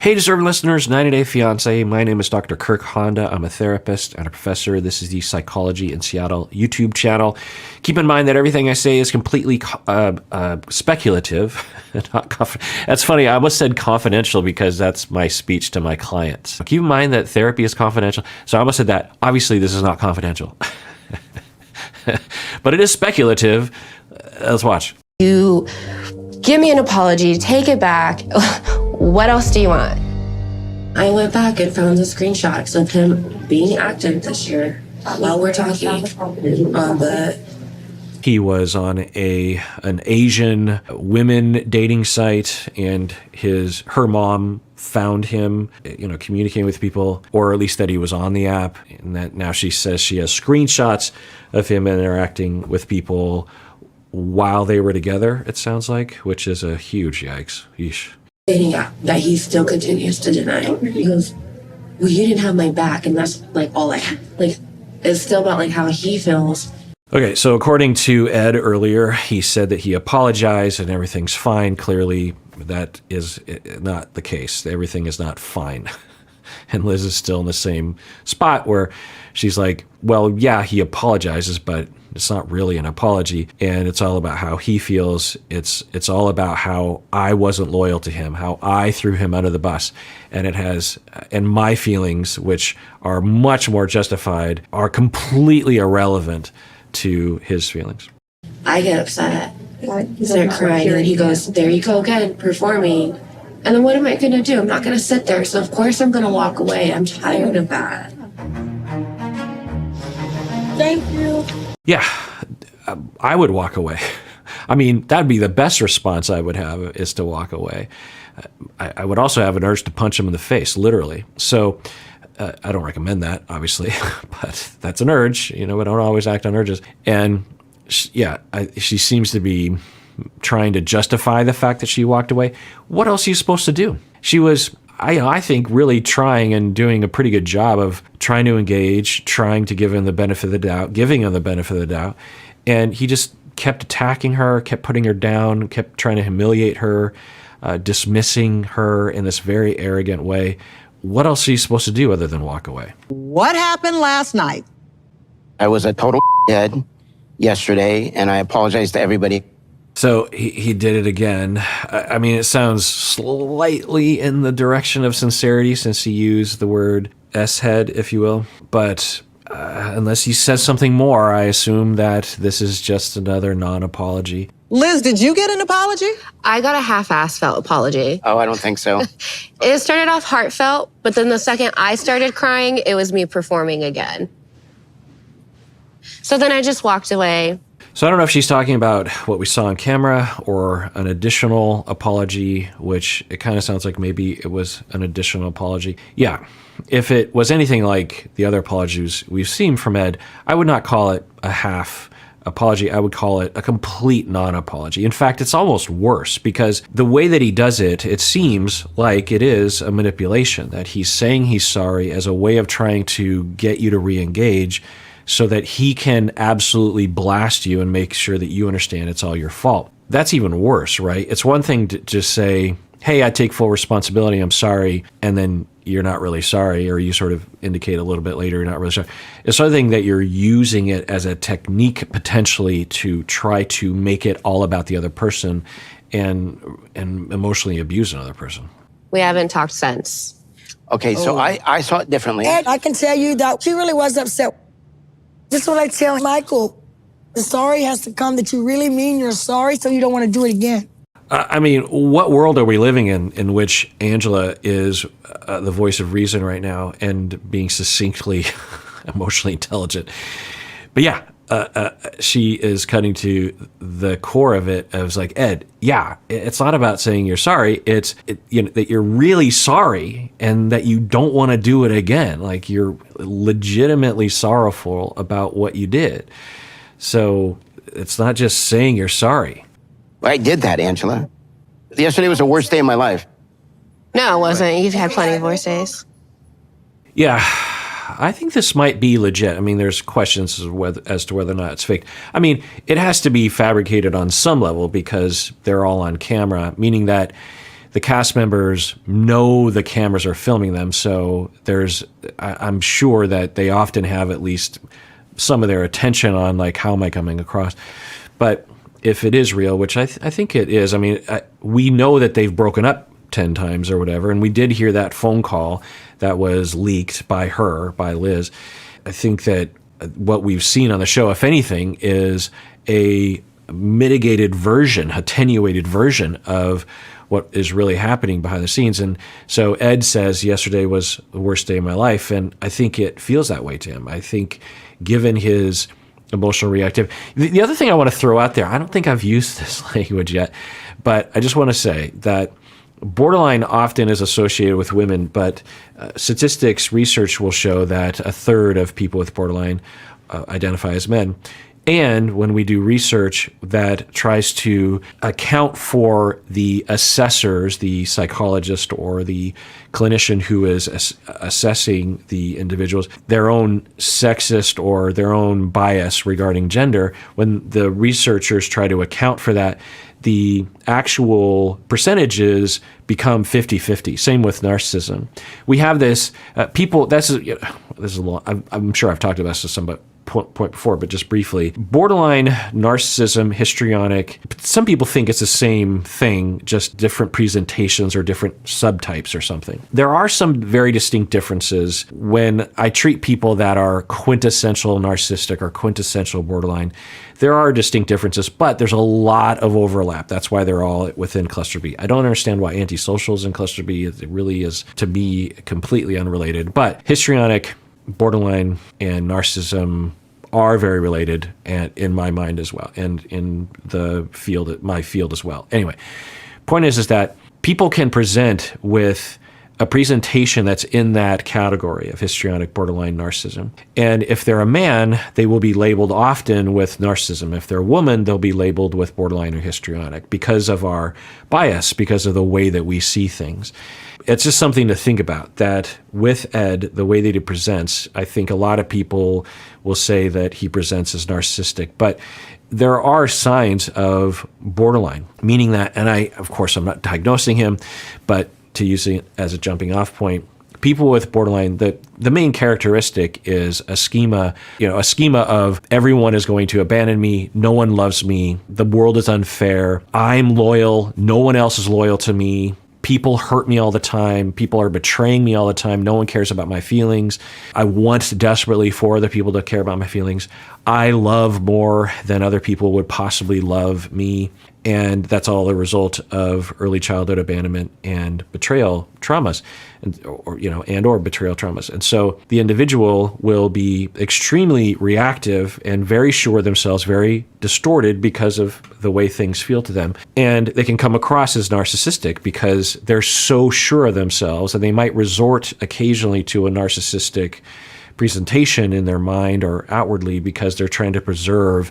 Hey, deserving listeners, 90 Day Fiancé. My name is Dr. Kirk Honda. I'm a therapist and a professor. This is the Psychology in Seattle YouTube channel. Keep in mind that everything I say is completely speculative. That's funny. I almost said confidential because that's my speech to my clients. Keep in mind that therapy is confidential. So I almost said that. Obviously, this is not confidential. But it is speculative. Let's watch. You give me an apology, take it back. What else do you want? I went back and found the screenshots of him being active this year while we're talking on the... He was on an Asian women dating site, and her mom found him, communicating with people, or at least that he was on the app. And that now she says she has screenshots of him interacting with people while they were together, it sounds like, which is a huge yikes. Yeesh. That he still continues to deny. He goes, well, you didn't have my back, and that's all I had. It's still about how he feels. Okay, so according to Ed earlier, he said that he apologized and everything's fine. Clearly, that is not the case. Everything is not fine. And Liz is still in the same spot where she's like, well, yeah, he apologizes, but it's not really an apology. And it's all about how he feels. It's all about how I wasn't loyal to him, how I threw him under the bus. And my feelings, which are much more justified, are completely irrelevant to his feelings. I get upset. He's there crying, and then he goes, there you go again, performing. And then what am I going to do? I'm not going to sit there. So of course I'm going to walk away. I'm tired of that. Thank you. Yeah, I would walk away. I mean, that'd be the best response I would have, is to walk away. I would also have an urge to punch him in the face, literally. So I don't recommend that, obviously, but that's an urge. We don't always act on urges. And she seems to be trying to justify the fact that she walked away. What else are you supposed to do? She was, I think, really trying and doing a pretty good job of trying to engage, trying to give him the benefit of the doubt, giving him the benefit of the doubt. And he just kept attacking her, kept putting her down, kept trying to humiliate her, dismissing her in this very arrogant way. What else are you supposed to do other than walk away? What happened last night? I was a total head yesterday, and I apologize to everybody. So he did it again. I mean, it sounds slightly in the direction of sincerity since he used the word S-head, if you will. But unless he says something more, I assume that this is just another non-apology. Liz, did you get an apology? I got a half-assed felt apology. Oh, I don't think so. It started off heartfelt, but then the second I started crying, it was me performing again. So then I just walked away. So I don't know if she's talking about what we saw on camera or an additional apology, which it kind of sounds like maybe it was an additional apology. Yeah, if it was anything like the other apologies we've seen from Ed, I would not call it a half apology. I would call it a complete non-apology. In fact, it's almost worse because the way that he does it, it seems like it is a manipulation, that he's saying he's sorry as a way of trying to get you to re-engage, so that he can absolutely blast you and make sure that you understand it's all your fault. That's even worse, right? It's one thing to just say, hey, I take full responsibility, I'm sorry, and then you're not really sorry, or you sort of indicate a little bit later you're not really sorry. It's something that you're using it as a technique potentially to try to make it all about the other person and emotionally abuse another person. We haven't talked since. Okay, so I saw it differently. Ed, I can tell you that she really was upset. This is what I tell Michael. The sorry has to come that you really mean you're sorry, so you don't want to do it again. I mean, what world are we living in which Angela is the voice of reason right now and being succinctly emotionally intelligent? But yeah, she is cutting to the core of it. I was like, Ed, yeah, it's not about saying you're sorry. It's that you're really sorry and that you don't want to do it again. Like, you're legitimately sorrowful about what you did. So it's not just saying you're sorry. I did that, Angela. Yesterday was the worst day of my life. No, it wasn't. You've had plenty of worse days. Yeah, I think this might be legit. I mean, there's questions as to whether or not it's fake. I mean, it has to be fabricated on some level because they're all on camera, meaning that the cast members know the cameras are filming them, so I'm sure that they often have at least some of their attention on, like, how am I coming across? But if it is real, which I think it is, I mean, we know that they've broken up 10 times or whatever, and we did hear that phone call that was leaked by Liz. I think that what we've seen on the show, if anything, is a mitigated version, attenuated version of what is really happening behind the scenes. And so Ed says yesterday was the worst day of my life, and I think it feels that way to him. I think given his emotional reactivity. The other thing I want to throw out there, I don't think I've used this language yet, but I just want to say that borderline often is associated with women, but statistics research will show that a third of people with borderline identify as men. And when we do research that tries to account for the assessors, the psychologist or the clinician who is assessing the individuals, their own sexist or their own bias regarding gender, when the researchers try to account for that, the actual percentages become 50-50. Same with narcissism. We have this, this is a long, I'm sure I've talked about this at some point before, but just briefly, borderline narcissism, histrionic, some people think it's the same thing, just different presentations or different subtypes or something. There are some very distinct differences when I treat people that are quintessential narcissistic or quintessential borderline. There are distinct differences, but there's a lot of overlap. That's why they're all within cluster B. I don't understand why antisocial is in cluster B. It really is, to me, completely unrelated. But histrionic, borderline, and narcissism are very related, and in my mind as well, and in the field, my field as well. Anyway, point is that people can present with a presentation that's in that category of histrionic, borderline, narcissism. And if they're a man, they will be labeled often with narcissism. If they're a woman, they'll be labeled with borderline or histrionic because of our bias, because of the way that we see things. It's just something to think about, that with Ed, the way that he presents, I think a lot of people will say that he presents as narcissistic, but there are signs of borderline, meaning that, and of course, I'm not diagnosing him, but to use it as a jumping off point, people with borderline, the main characteristic is a schema of everyone is going to abandon me, no one loves me, the world is unfair, I'm loyal, no one else is loyal to me, people hurt me all the time, people are betraying me all the time, no one cares about my feelings, I want desperately for other people to care about my feelings, I love more than other people would possibly love me. And that's all a result of early childhood abandonment and betrayal traumas, or betrayal traumas. And so the individual will be extremely reactive and very sure of themselves, very distorted because of the way things feel to them. And they can come across as narcissistic because they're so sure of themselves, and they might resort occasionally to a narcissistic presentation in their mind or outwardly because they're trying to preserve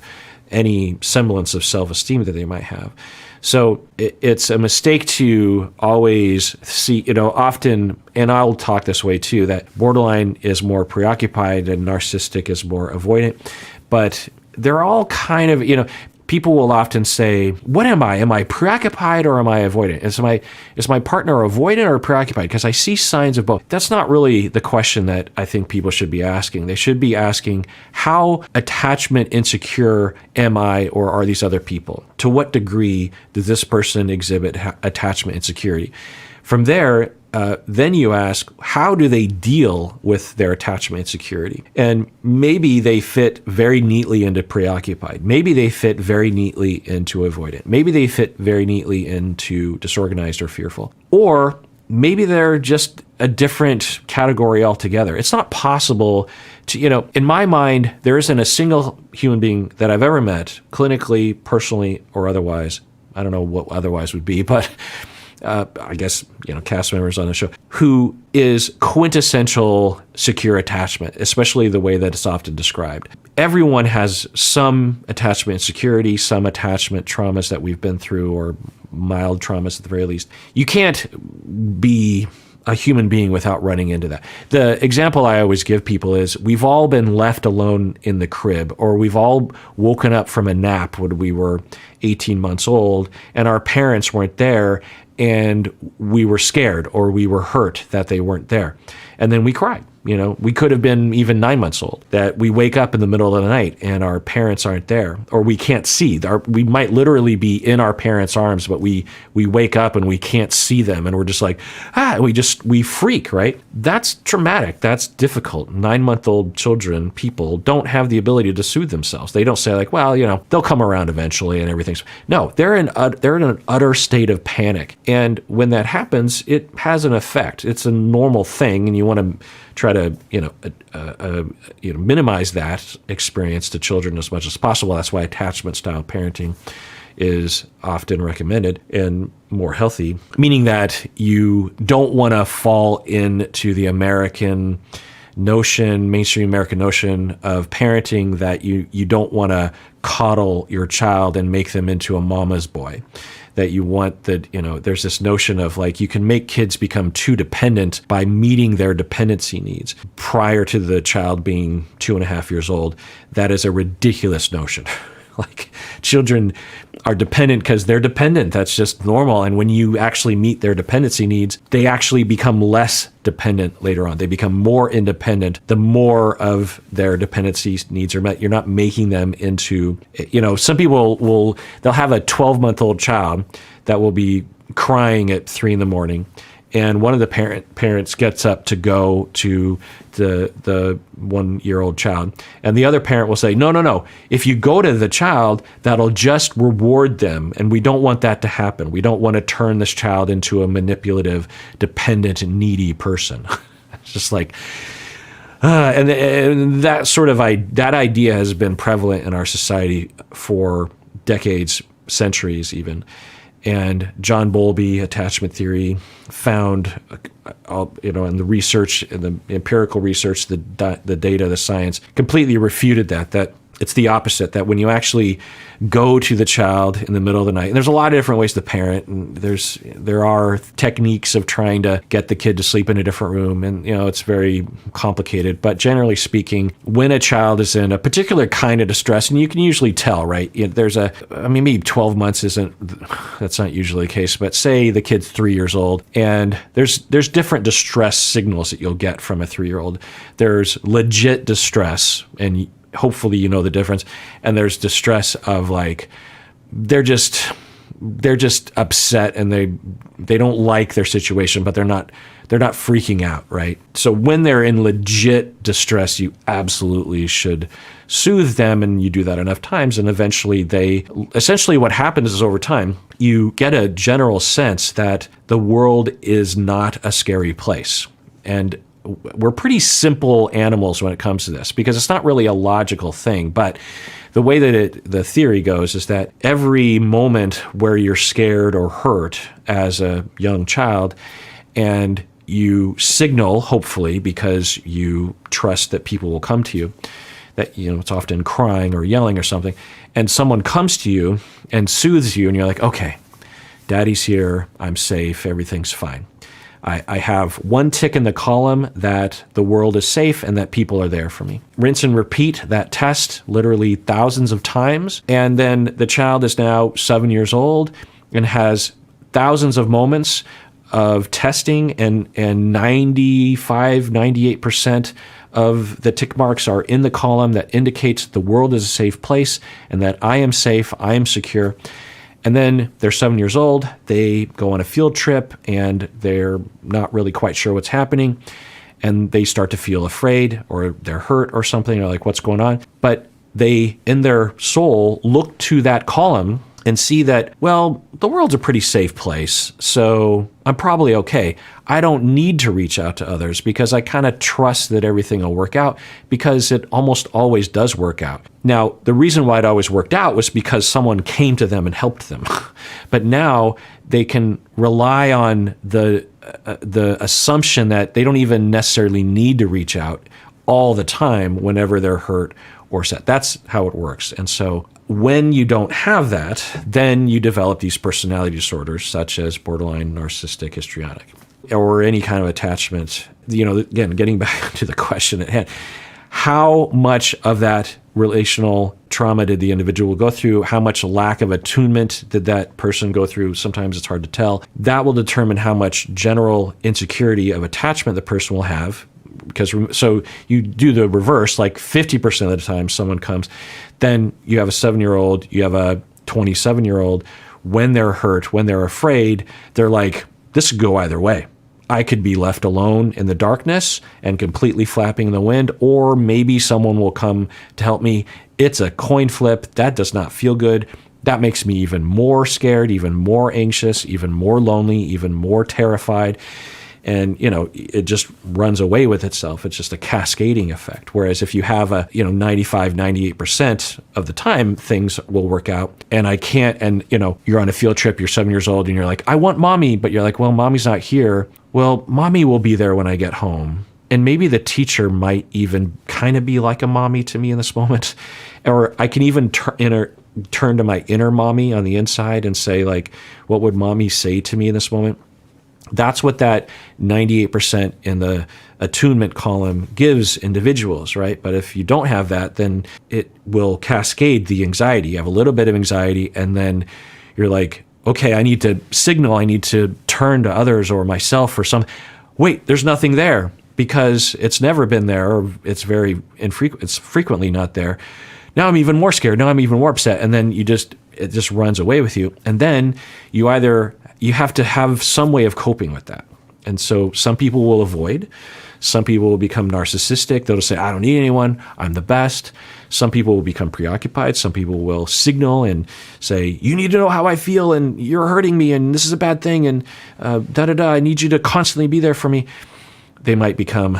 any semblance of self-esteem that they might have. So it's a mistake to always see, often, and I'll talk this way too, that borderline is more preoccupied and narcissistic is more avoidant. But they're all kind of, people will often say, what am I? Am I preoccupied or am I avoidant? Is my partner avoidant or preoccupied? Because I see signs of both. That's not really the question that I think people should be asking. They should be asking, how attachment insecure am I or are these other people? To what degree does this person exhibit attachment insecurity? From there, then you ask, how do they deal with their attachment insecurity? And maybe they fit very neatly into preoccupied. Maybe they fit very neatly into avoidant. Maybe they fit very neatly into disorganized or fearful. Or maybe they're just a different category altogether. It's not possible to, in my mind, there isn't a single human being that I've ever met, clinically, personally, or otherwise. I don't know what otherwise would be, but I guess, cast members on the show, who is quintessential secure attachment, especially the way that it's often described. Everyone has some attachment insecurity, some attachment traumas that we've been through, or mild traumas at the very least. You can't be a human being without running into that. The example I always give people is we've all been left alone in the crib, or we've all woken up from a nap when we were 18 months old and our parents weren't there, and we were scared or we were hurt that they weren't there. And then we cried. We could have been even 9 months old, that we wake up in the middle of the night and our parents aren't there, or we can't see. We might literally be in our parents' arms, but we wake up and we can't see them, and we're just like, we freak, right? That's traumatic. That's difficult. 9-month-old children, people, don't have the ability to soothe themselves. They don't say like, well, they'll come around eventually and everything's. No, they're in an utter state of panic. And when that happens, it has an effect. It's a normal thing, and you want to try to minimize that experience to children as much as possible. That's why attachment style parenting is often recommended and more healthy, meaning that you don't want to fall into the mainstream American notion of parenting, that you don't want to coddle your child and make them into a mama's boy. That you want that, there's this notion of like, you can make kids become too dependent by meeting their dependency needs prior to the child being 2.5 years old. That is a ridiculous notion. Like, children are dependent because they're dependent. That's just normal. And when you actually meet their dependency needs, they actually become less dependent later on. They become more independent the more of their dependency needs are met. You're not making them into, some people they'll have a 12-month-old child that will be crying at 3 a.m. And one of the parents gets up to go to the 1-year-old child, and the other parent will say, no. If you go to the child, that'll just reward them, and we don't want that to happen. We don't want to turn this child into a manipulative, dependent, and needy person. It's just like, and that sort of that idea has been prevalent in our society for decades, centuries even. And John Bowlby, attachment theory, found, in the research, in the empirical research, the data, the science, completely refuted that it's the opposite, that when you actually go to the child in the middle of the night, and there's a lot of different ways to parent, and there are techniques of trying to get the kid to sleep in a different room, and it's very complicated, but generally speaking, when a child is in a particular kind of distress, and you can usually tell, right? Maybe 12 months that's not usually the case, but say the kid's 3 years old, and there's different distress signals that you'll get from a 3-year-old. There's legit distress, and hopefully you know the difference, and there's distress of like they're just upset and they don't like their situation, but they're not freaking out, right? So when they're in legit distress, you absolutely should soothe them, and you do that enough times, and eventually what happens is, over time you get a general sense that the world is not a scary place. And we're pretty simple animals when it comes to this, because it's not really a logical thing. But the way that the theory goes is that every moment where you're scared or hurt as a young child, and you signal, hopefully, because you trust that people will come to you, that it's often crying or yelling or something, and someone comes to you and soothes you, and you're like, okay, daddy's here, I'm safe, everything's fine. I have one tick in the column that the world is safe and that people are there for me. Rinse and repeat that test literally thousands of times. And then the child is now 7 years old and has thousands of moments of testing, and 95, 98% of the tick marks are in the column that indicates the world is a safe place and that I am safe, I am secure. And then they're 7 years old, they go on a field trip, and they're not really quite sure what's happening, and they start to feel afraid, or they're hurt or something, or like, what's going on? But they, in their soul, look to that column and see that, well, the world's a pretty safe place, so I'm probably okay. I don't need to reach out to others because I kind of trust that everything will work out, because it almost always does work out. Now, the reason why it always worked out was because someone came to them and helped them. But now they can rely on the assumption that they don't even necessarily need to reach out all the time whenever they're hurt or sad. That's how it works. And so when you don't have that, then you develop these personality disorders such as borderline, narcissistic, histrionic. or any kind of attachment. Again, getting back to the question at hand, how much of that relational trauma did the individual go through? How much lack of attunement did that person go through? Sometimes it's hard to tell. That will determine how much general insecurity of attachment the person will have. So you do the reverse, like 50% of the time someone comes, then you have a 7-year-old, you have a 27-year-old, when they're hurt, when they're afraid, they're like, this could go either way. I could be left alone in the darkness and completely flapping in the wind, or maybe someone will come to help me. It's a coin flip. That does not feel good. That makes me even more scared, even more anxious, even more lonely, even more terrified. And, it just runs away with itself. It's just a cascading effect. Whereas if you have 95, 98% of the time, things will work out. And I can't, and, you're on a field trip, you're 7 years old, and you're like, I want mommy. But you're like, well, mommy's not here. Well, mommy will be there when I get home. And maybe the teacher might even kind of be like a mommy to me in this moment. Or I can even turn to my inner mommy on the inside and say, like, what would mommy say to me in this moment? That's what that 98% in the attunement column gives individuals, right? But if you don't have that, then it will cascade the anxiety. You have a little bit of anxiety, and then you're like, okay, I need to signal, I need to turn to others or myself or something. Wait, there's nothing there because it's never been there, or it's very infrequent. It's frequently not there. Now I'm even more scared. Now I'm even more upset. And then it just runs away with you. And then you have to have some way of coping with that. And so some people will avoid. Some people will become narcissistic. They'll say, I don't need anyone. I'm the best. Some people will become preoccupied. Some people will signal and say, you need to know how I feel, and you're hurting me, and this is a bad thing, and I need you to constantly be there for me. They might become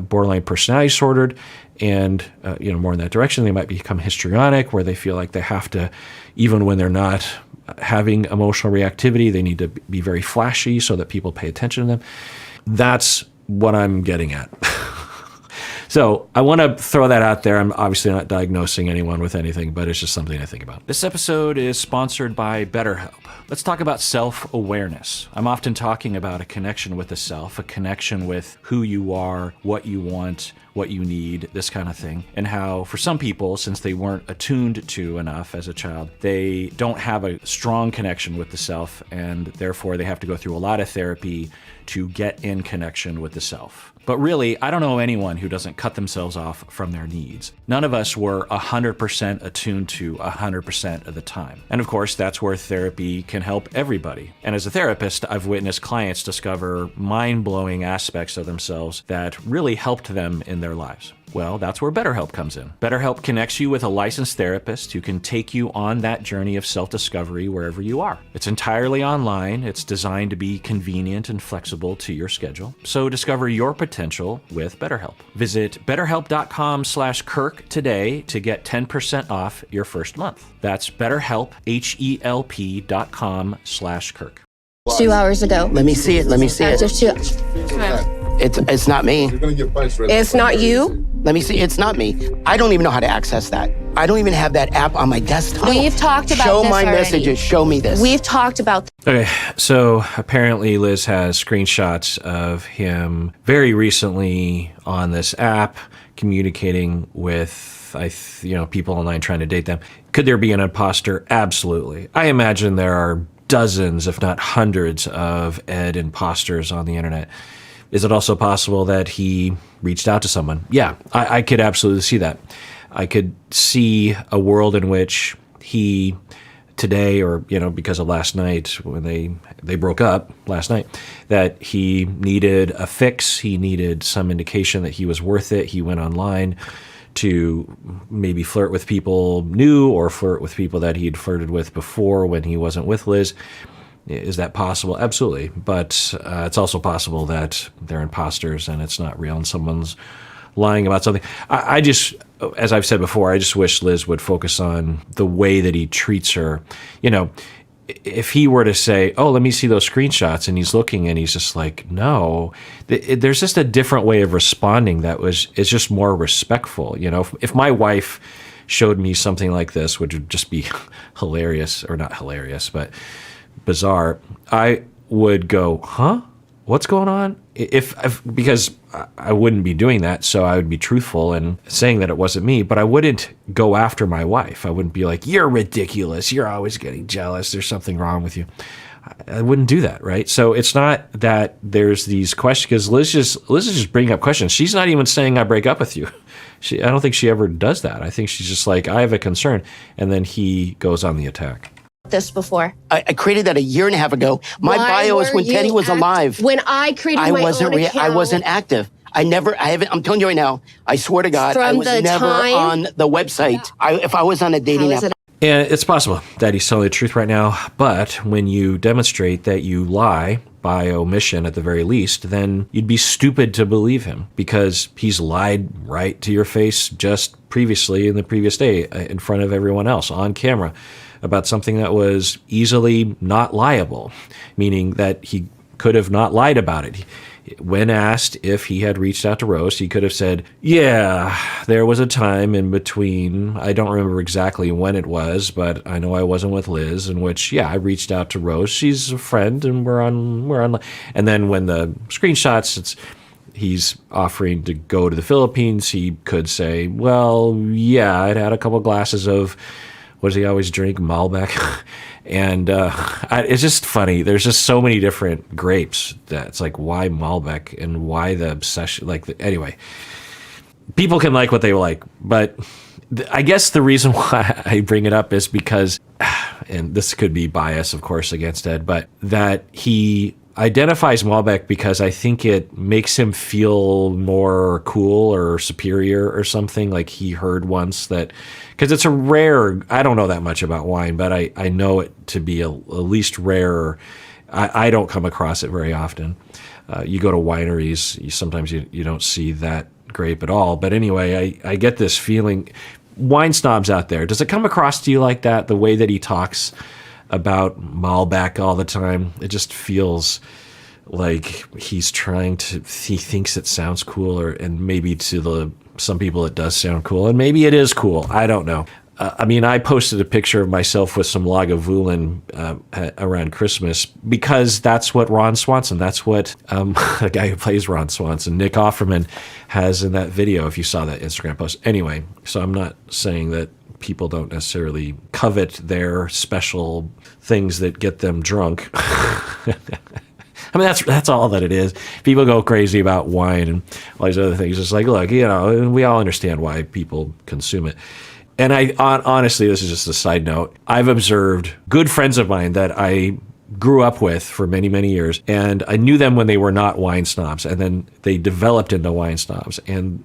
borderline personality disordered, and more in that direction. They might become histrionic, where they feel like they have to, even when they're not having emotional reactivity, they need to be very flashy so that people pay attention to them. That's what I'm getting at. So I want to throw that out there. I'm obviously not diagnosing anyone with anything, but it's just something to think about. This episode is sponsored by Betterhelp. Let's talk about self-awareness. I'm often talking about a connection with the self, a connection with who you are, what you want, what you need, this kind of thing. And how for some people, since they weren't attuned to enough as a child, they don't have a strong connection with the self, and therefore they have to go through a lot of therapy to get in connection with the self. But really, I don't know anyone who doesn't cut themselves off from their needs. None of us were 100% attuned to 100% of the time. And of course, that's where therapy can help everybody. And as a therapist, I've witnessed clients discover mind-blowing aspects of themselves that really helped them in their lives. Well, that's where Betterhelp comes in. Betterhelp connects you with a licensed therapist who can take you on that journey of self-discovery wherever you are. It's entirely online. It's designed to be convenient and flexible to your schedule. So discover your potential with Betterhelp. Visit betterhelp.com/Kirk today to get 10% off your first month. That's BetterHelp, HELP.com/Kirk. 2 hours ago. Let me see it. Let me see it. Just 2. It's not me. You're gonna get punched right It's not you? Let me see. It's not me. I don't even know how to access that. I don't even have that app on my desktop. We've talked about Show this my already. messages. Show me this. We've talked about Okay, so apparently Liz has screenshots of him very recently on this app communicating with people online trying to date them. Could there be an imposter? Absolutely. I imagine there are dozens, if not hundreds, of Ed imposters on the internet. Is it also possible that he reached out to someone? Yeah, I could absolutely see that. I could see a world in which he today, or because of last night when they broke up last night, that he needed a fix. He needed some indication that he was worth it. He went online to maybe flirt with people new or flirt with people that he'd flirted with before when he wasn't with Liz. Is that possible? Absolutely. But it's also possible that they're imposters and it's not real and someone's lying about something. I just, as I've said before, I just wish Liz would focus on the way that he treats her. If he were to say, oh, let me see those screenshots, and he's looking and he's just like, no, there's just a different way of responding that is just more respectful. If my wife showed me something like this, which would just be hilarious, or not hilarious, but bizarre, I would go, huh? what's going on? Because I wouldn't be doing that, so I would be truthful and saying that it wasn't me, but I wouldn't go after my wife. I wouldn't be like, you're ridiculous. You're always getting jealous. There's something wrong with you. I wouldn't do that, right? So it's not that there's these questions, because Liz is just bringing up questions. She's not even saying I break up with you. I don't think she ever does that. I think she's just like, I have a concern, and then he goes on the attack. This before. I created that a year and a half ago. My bio is when Teddy was alive. When I created my own account. I wasn't active. I haven't, I'm telling you right now, I swear to God, I was never on the website. If I was on a dating app. And it's possible that he's telling the truth right now, but when you demonstrate that you lie by omission at the very least, then you'd be stupid to believe him, because he's lied right to your face just previously in the previous day in front of everyone else on camera about something that was easily not liable, meaning that he could have not lied about it. When asked if he had reached out to Rose, he could have said, yeah, there was a time in between, I don't remember exactly when it was, but I know I wasn't with Liz, in which, yeah, I reached out to Rose. She's a friend, and we're on. And then when the screenshots, he's offering to go to the Philippines, he could say, well, yeah, I'd had a couple glasses of, what does he always drink? Malbec. And it's just funny. There's just so many different grapes that it's like, why Malbec and why the obsession? Anyway, people can like what they like, but I guess the reason why I bring it up is because, and this could be bias, of course, against Ed, but that he identifies Malbec because I think it makes him feel more cool or superior or something. Like he heard once that, because it's a rare, I don't know that much about wine, but I know it to be at least rare. I don't come across it very often. You go to wineries, sometimes you don't see that grape at all. But anyway, I get this feeling, wine snobs out there, does it come across to you like that, the way that he talks about Malbec all the time? It just feels like he thinks it sounds cool, and maybe to some people it does sound cool, and maybe it is cool. I don't know. I posted a picture of myself with some Lagavulin around Christmas because that's what Ron Swanson, that's what the guy who plays Ron Swanson, Nick Offerman, has in that video, if you saw that Instagram post. Anyway, so I'm not saying that people don't necessarily covet their special things that get them drunk. That's all that it is. People go crazy about wine and all these other things. It's like, look, we all understand why people consume it. And honestly, this is just a side note. I've observed good friends of mine that I grew up with for many, many years, and I knew them when they were not wine snobs, and then they developed into wine snobs. And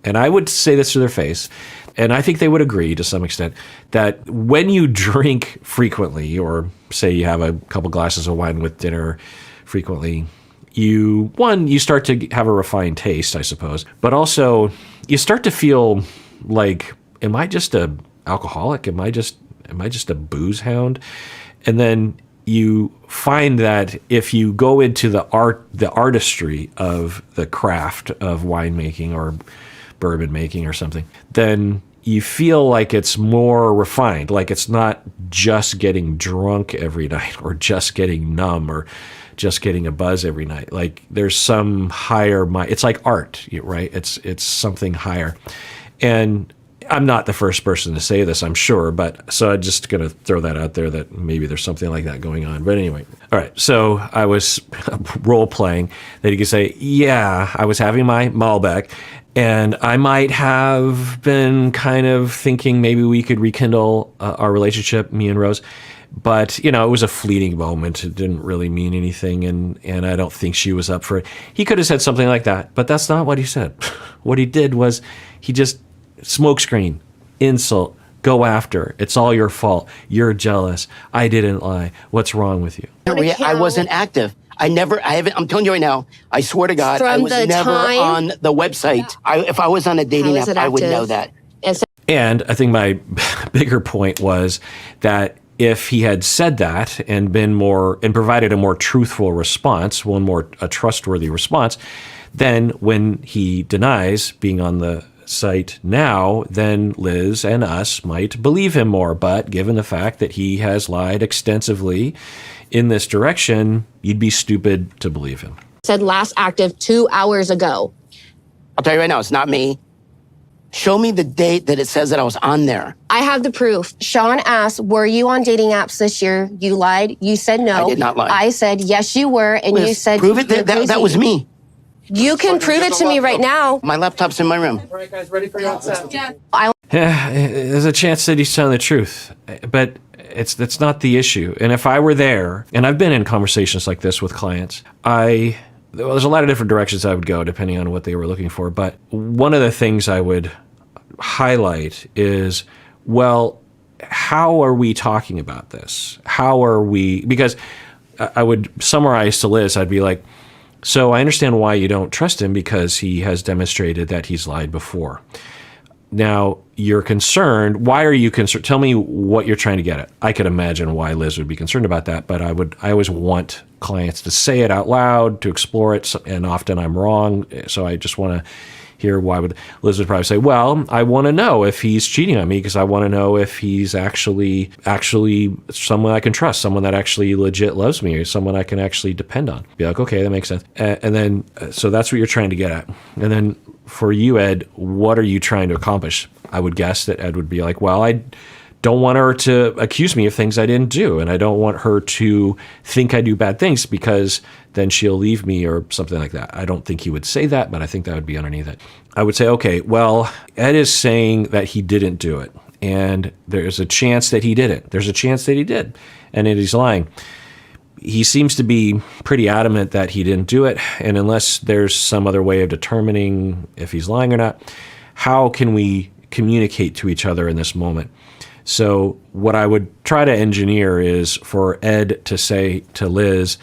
I would say this to their face, and I think they would agree to some extent, that when you drink frequently, or say you have a couple glasses of wine with dinner frequently, you start to have a refined taste, I suppose, but also you start to feel like, am I just a alcoholic? Am I just a booze hound? And then you find that if you go into the artistry of the craft of winemaking or bourbon making or something, then you feel like it's more refined, like it's not just getting drunk every night or just getting numb or just getting a buzz every night. Like there's some higher mind. It's like art, right? It's something higher. And I'm not the first person to say this, I'm sure, but so I'm just going to throw that out there that maybe there's something like that going on. But anyway, all right. So I was role playing that he could say, yeah, I was having my Malbec, and I might have been kind of thinking maybe we could rekindle our relationship, me and Rose. But, it was a fleeting moment. It didn't really mean anything, and I don't think she was up for it. He could have said something like that, but that's not what he said. What he did was he just smokescreen, insult, go after. It's all your fault. You're jealous. I didn't lie. What's wrong with you? I wasn't active. I'm telling you right now, I swear to God, I was never on the website. If I was on a dating app, I would know that. And I think my bigger point was that if he had said that and provided a more truthful response, a trustworthy response, then when he denies being on the site now, then Liz and us might believe him more. But given the fact that he has lied extensively in this direction, you'd be stupid to believe him. Said last active 2 hours ago. I'll tell you right now, it's not me. Show me the date that it says that I was on there. I have the proof. Sean asked, were you on dating apps this year? You lied. You said no. I did not lie. I said, yes, you were. And Liz, you said, prove it. That was me. You can prove it to me right now. My laptop's in my room. All right, guys, ready for your set? Yeah. Yeah, there's a chance that he's telling the truth, but that's not the issue. And if I were there, and I've been in conversations like this with clients, there's a lot of different directions I would go depending on what they were looking for. But one of the things I would highlight is, well, how are we talking about this? How are we? Because I would summarize to Liz, I'd be like, so I understand why you don't trust him because he has demonstrated that he's lied before. Now, you're concerned. Why are you concerned? Tell me what you're trying to get at. I could imagine why Liz would be concerned about that, but I always want clients to say it out loud, to explore it, and often I'm wrong. So I just want to hear why Liz would probably say, well, I want to know if he's cheating on me because I want to know if he's actually someone I can trust, someone that actually legit loves me, or someone I can actually depend on. Be like, okay, that makes sense. And then, so that's what you're trying to get at. And then for you, Ed, what are you trying to accomplish? I would guess that Ed would be like, well, I don't want her to accuse me of things I didn't do, and I don't want her to think I do bad things because then she'll leave me or something like that. I don't think he would say that, but I think that would be underneath it. I would say, okay, well, Ed is saying that he didn't do it, and there's a chance that he didn't. There's a chance that he did, and that he's lying. He seems to be pretty adamant that he didn't do it, and unless there's some other way of determining if he's lying or not, how can we communicate to each other in this moment? So what I would try to engineer is for Ed to say to Liz,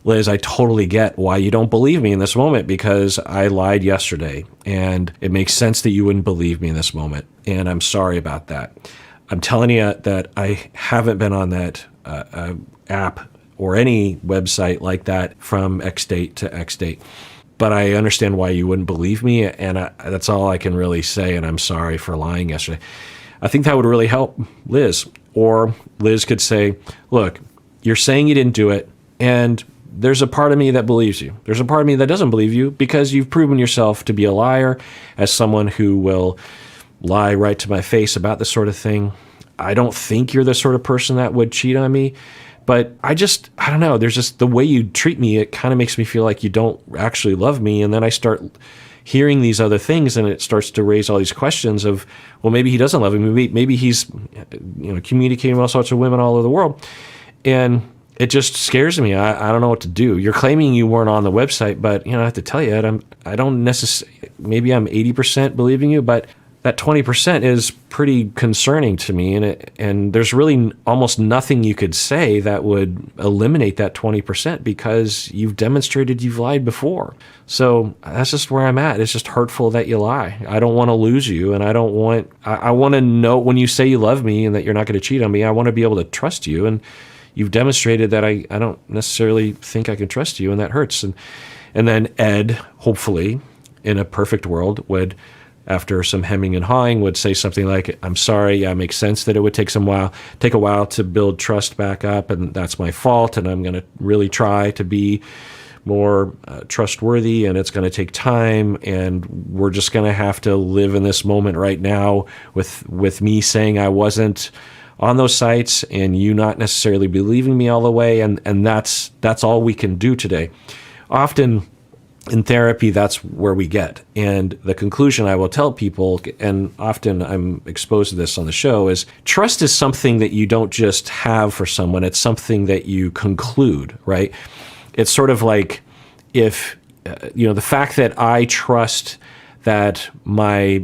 I totally get why you don't believe me in this moment because I lied yesterday, and it makes sense that you wouldn't believe me in this moment, and I'm sorry about that. I'm telling you that I haven't been on that app or any website like that from X date to X date. But I understand why you wouldn't believe me, and that's all I can really say, and I'm sorry for lying yesterday. I think that would really help Liz. Or Liz could say, look, you're saying you didn't do it, and there's a part of me that believes you. There's a part of me that doesn't believe you because you've proven yourself to be a liar, as someone who will lie right to my face about this sort of thing. I don't think you're the sort of person that would cheat on me. But I don't know, there's just the way you treat me, it kind of makes me feel like you don't actually love me. And then I start hearing these other things, and it starts to raise all these questions of, well, maybe he doesn't love me. Maybe he's communicating with all sorts of women all over the world. And it just scares me. I don't know what to do. You're claiming you weren't on the website, but I have to tell you, I don't necessarily, maybe I'm 80% believing you, but that 20% is pretty concerning to me, and there's really almost nothing you could say that would eliminate that 20% because you've demonstrated you've lied before. So that's just where I'm at. It's just hurtful that you lie. I don't want to lose you, and I want to know when you say you love me and that you're not going to cheat on me, I want to be able to trust you, and you've demonstrated that I don't necessarily think I can trust you, and that hurts. And then Ed, hopefully, in a perfect world, would, after some hemming and hawing, would say something like, I'm sorry, yeah, it makes sense that it would take a while to build trust back up, and that's my fault, and I'm going to really try to be more trustworthy, and it's going to take time, and we're just going to have to live in this moment right now with me saying I wasn't on those sites and you not necessarily believing me all the way, and that's all we can do today. Often in therapy, that's where we get. And the conclusion I will tell people, and often I'm exposed to this on the show, is trust is something that you don't just have for someone. It's something that you conclude, right? It's sort of like if, the fact that I trust that my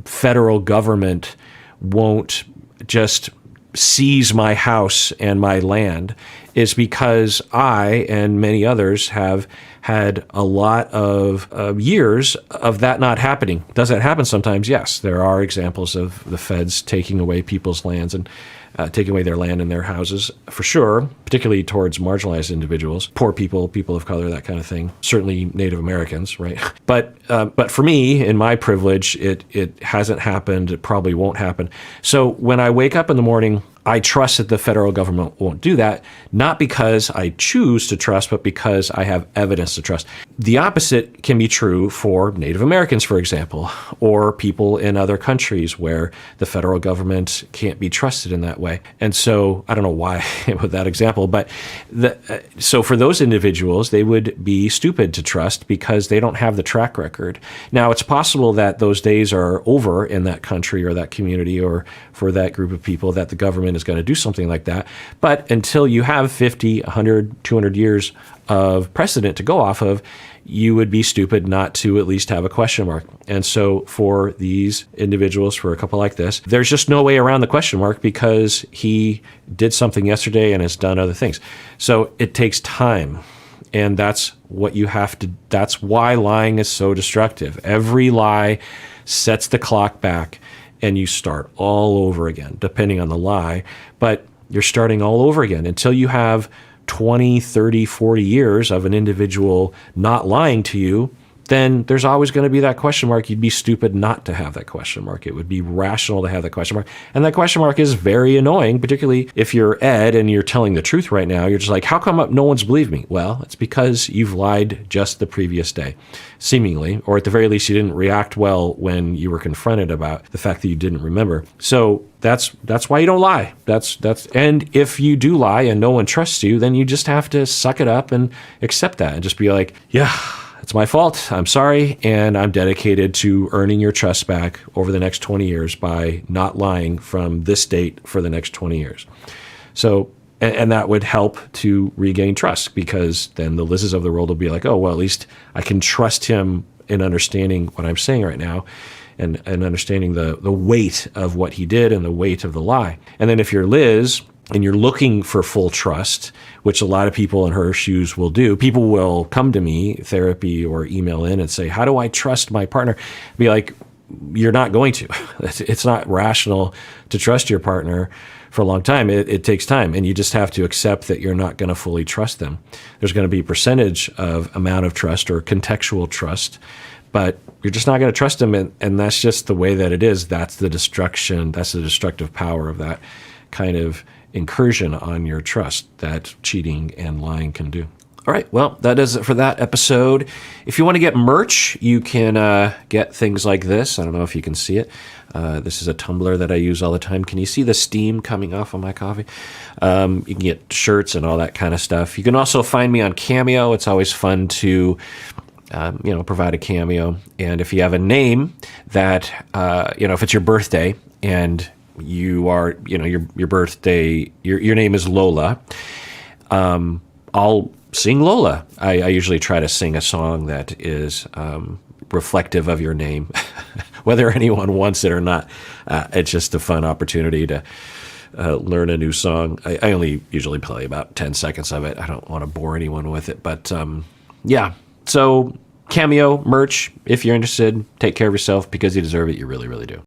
federal government won't just seize my house and my land is because I and many others have had a lot of years of that not happening. Does that happen sometimes? Yes. There are examples of the feds taking away people's lands and taking away their land and their houses, for sure, particularly towards marginalized individuals, poor people, people of color, that kind of thing. Certainly Native Americans, right? But for me, in my privilege, it hasn't happened. It probably won't happen. So when I wake up in the morning, I trust that the federal government won't do that, not because I choose to trust, but because I have evidence to trust. The opposite can be true for Native Americans, for example, or people in other countries where the federal government can't be trusted in that way. And so I don't know why with that example, but so for those individuals, they would be stupid to trust because they don't have the track record. Now, it's possible that those days are over in that country or that community or for that group of people, that the government is going to do something like that. But until you have 50, 100, 200 years of precedent to go off of, you would be stupid not to at least have a question mark. And so for these individuals, for a couple like this, there's just no way around the question mark because he did something yesterday and has done other things. So it takes time. And that's what you have to, that's why lying is so destructive. Every lie sets the clock back and you start all over again, depending on the lie. But you're starting all over again until you have 20, 30, 40 years of an individual not lying to you. Then there's always going to be that question mark. You'd be stupid not to have that question mark. It would be rational to have that question mark. And that question mark is very annoying, particularly if you're Ed and you're telling the truth right now. You're just like, how come no one's believed me? Well, it's because you've lied just the previous day, seemingly, or at the very least, you didn't react well when you were confronted about the fact that you didn't remember. So that's why you don't lie. And if you do lie and no one trusts you, then you just have to suck it up and accept that and just be like, yeah, it's my fault. I'm sorry. And I'm dedicated to earning your trust back over the next 20 years by not lying from this date for the next 20 years. So, and that would help to regain trust because then the Liz's of the world will be like, oh, well, at least I can trust him in understanding what I'm saying right now and understanding the weight of what he did and the weight of the lie. And then if you're Liz and you're looking for full trust, which a lot of people in her shoes will do, people will come to me, therapy or email in and say, how do I trust my partner? Be like, you're not going to. It's not rational to trust your partner for a long time. It takes time, and you just have to accept that you're not going to fully trust them. There's going to be a percentage of amount of trust or contextual trust, but you're just not going to trust them, and that's just the way that it is. That's the destruction. That's the destructive power of that kind of incursion on your trust that cheating and lying can do. All right, well, that does it for that episode. If you want to get merch, you can get things like this. I don't know if you can see it. This is a tumbler that I use all the time. Can you see the steam coming off of my coffee? You can get shirts and all that kind of stuff. You can also find me on Cameo. It's always fun to provide a cameo. And if you have a name that, if it's your birthday and you are, your birthday, your name is Lola, I'll sing Lola. I usually try to sing a song that is reflective of your name, whether anyone wants it or not. It's just a fun opportunity to learn a new song. I only usually play about 10 seconds of it. I don't want to bore anyone with it, but yeah. So Cameo merch, if you're interested, take care of yourself because you deserve it. You really, really do.